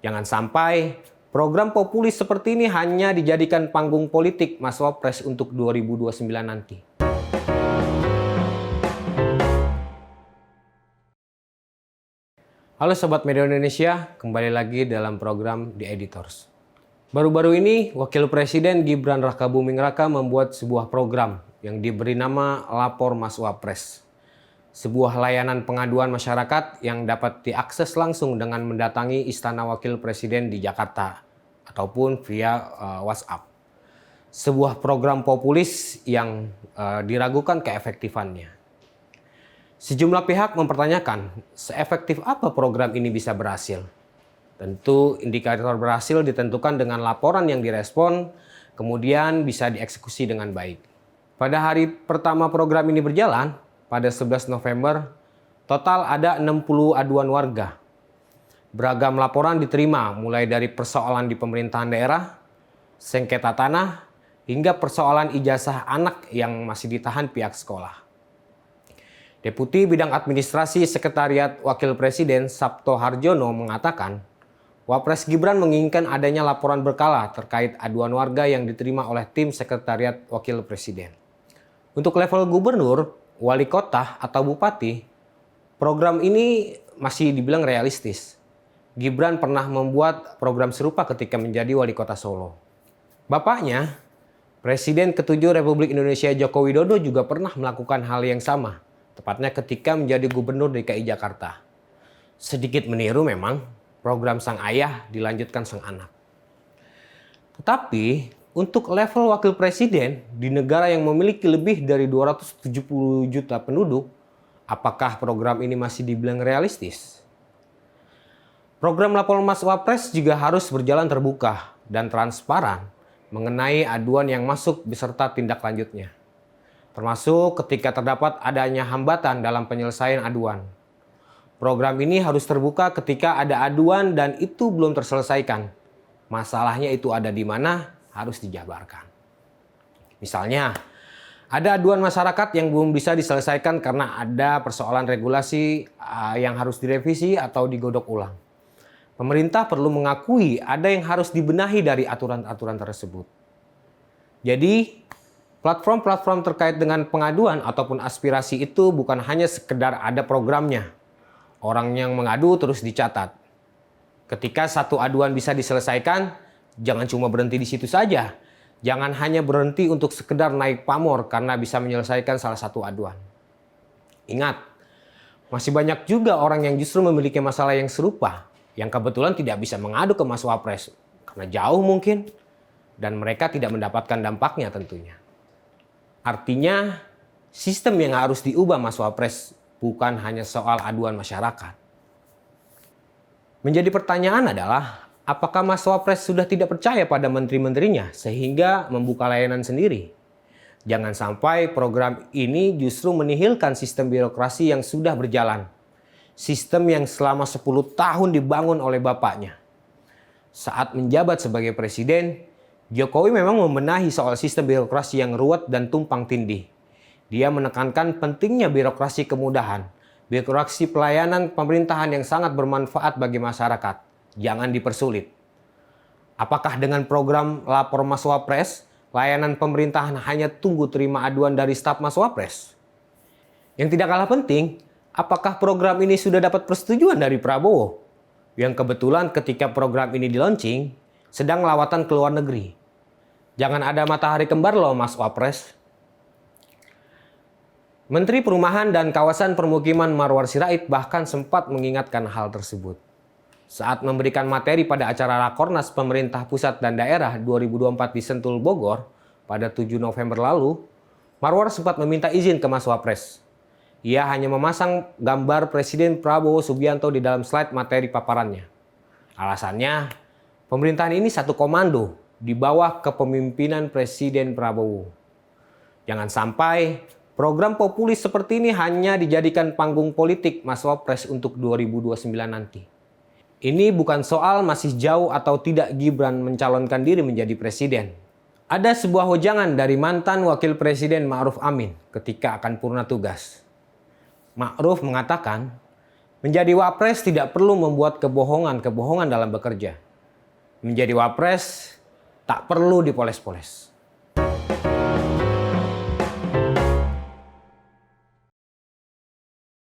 Jangan sampai program populis seperti ini hanya dijadikan panggung politik Mas Wapres untuk 2029 nanti. Halo Sobat Media Indonesia, kembali lagi dalam program The Editors. Baru-baru ini, Wakil Presiden Gibran Rakabuming Raka membuat sebuah program yang diberi nama Lapor Mas Wapres. Sebuah layanan pengaduan masyarakat yang dapat diakses langsung dengan mendatangi Istana Wakil Presiden di Jakarta ataupun via WhatsApp. Sebuah program populis yang diragukan keefektifannya. Sejumlah pihak mempertanyakan seefektif apa program ini bisa berhasil. Tentu indikator berhasil ditentukan dengan laporan yang direspon, kemudian bisa dieksekusi dengan baik. Pada hari pertama program ini berjalan, pada 11 November, total ada 60 aduan warga. Beragam laporan diterima, mulai dari persoalan di pemerintahan daerah, sengketa tanah, hingga persoalan ijazah anak yang masih ditahan pihak sekolah. Deputi Bidang Administrasi Sekretariat Wakil Presiden Sabto Harjono mengatakan, Wapres Gibran menginginkan adanya laporan berkala terkait aduan warga yang diterima oleh tim Sekretariat Wakil Presiden. Untuk level gubernur, wali kota atau bupati, program ini masih dibilang realistis. Gibran pernah membuat program serupa ketika menjadi wali kota Solo. Bapaknya, Presiden ke-7 Republik Indonesia Joko Widodo juga pernah melakukan hal yang sama, tepatnya ketika menjadi gubernur DKI Jakarta. Sedikit meniru memang, program sang ayah dilanjutkan sang anak. Tetapi untuk level wakil presiden di negara yang memiliki lebih dari 270 juta penduduk, apakah program ini masih dibilang realistis? Program Lapor Mas Wapres juga harus berjalan terbuka dan transparan mengenai aduan yang masuk beserta tindak lanjutnya. Termasuk ketika terdapat adanya hambatan dalam penyelesaian aduan. Program ini harus terbuka ketika ada aduan dan itu belum terselesaikan. Masalahnya itu ada di mana harus dijabarkan. Misalnya, ada aduan masyarakat yang belum bisa diselesaikan karena ada persoalan regulasi yang harus direvisi atau digodok ulang. Pemerintah perlu mengakui ada yang harus dibenahi dari aturan-aturan tersebut. Jadi, platform-platform terkait dengan pengaduan ataupun aspirasi itu bukan hanya sekedar ada programnya. Orang yang mengadu terus dicatat. Ketika satu aduan bisa diselesaikan, jangan cuma berhenti di situ saja. Jangan hanya berhenti untuk sekedar naik pamor karena bisa menyelesaikan salah satu aduan. Ingat, masih banyak juga orang yang justru memiliki masalah yang serupa, yang kebetulan tidak bisa mengadu ke Mas Wapres karena jauh mungkin, dan mereka tidak mendapatkan dampaknya tentunya. Artinya, sistem yang harus diubah Mas Wapres bukan hanya soal aduan masyarakat. Menjadi pertanyaan adalah, apakah Mas Wapres sudah tidak percaya pada menteri-menterinya sehingga membuka layanan sendiri? Jangan sampai program ini justru menihilkan sistem birokrasi yang sudah berjalan. Sistem yang selama 10 tahun dibangun oleh bapaknya. Saat menjabat sebagai presiden, Jokowi memang membenahi soal sistem birokrasi yang ruwet dan tumpang tindih. Dia menekankan pentingnya birokrasi kemudahan, birokrasi pelayanan pemerintahan yang sangat bermanfaat bagi masyarakat. Jangan dipersulit. Apakah dengan program Lapor Mas Wapres, layanan pemerintahan hanya tunggu terima aduan dari staf Mas Wapres? Yang tidak kalah penting, apakah program ini sudah dapat persetujuan dari Prabowo? Yang kebetulan ketika program ini di-launching, sedang lawatan ke luar negeri. Jangan ada matahari kembar loh Mas Wapres. Menteri Perumahan dan Kawasan Permukiman Marwar Sirait bahkan sempat mengingatkan hal tersebut. Saat memberikan materi pada acara Rakornas Pemerintah Pusat dan Daerah 2024 di Sentul, Bogor pada 7 November lalu, Marwar sempat meminta izin ke Mas Wapres. Ia hanya memasang gambar Presiden Prabowo Subianto di dalam slide materi paparannya. Alasannya, pemerintahan ini satu komando di bawah kepemimpinan Presiden Prabowo. Jangan sampai program populis seperti ini hanya dijadikan panggung politik Mas Wapres untuk 2029 nanti. Ini bukan soal masih jauh atau tidak Gibran mencalonkan diri menjadi presiden. Ada sebuah wejangan dari mantan Wakil Presiden Ma'ruf Amin ketika akan purna tugas. Ma'ruf mengatakan, Menjadi wapres tidak perlu membuat kebohongan-kebohongan dalam bekerja. Menjadi wapres tak perlu dipoles-poles.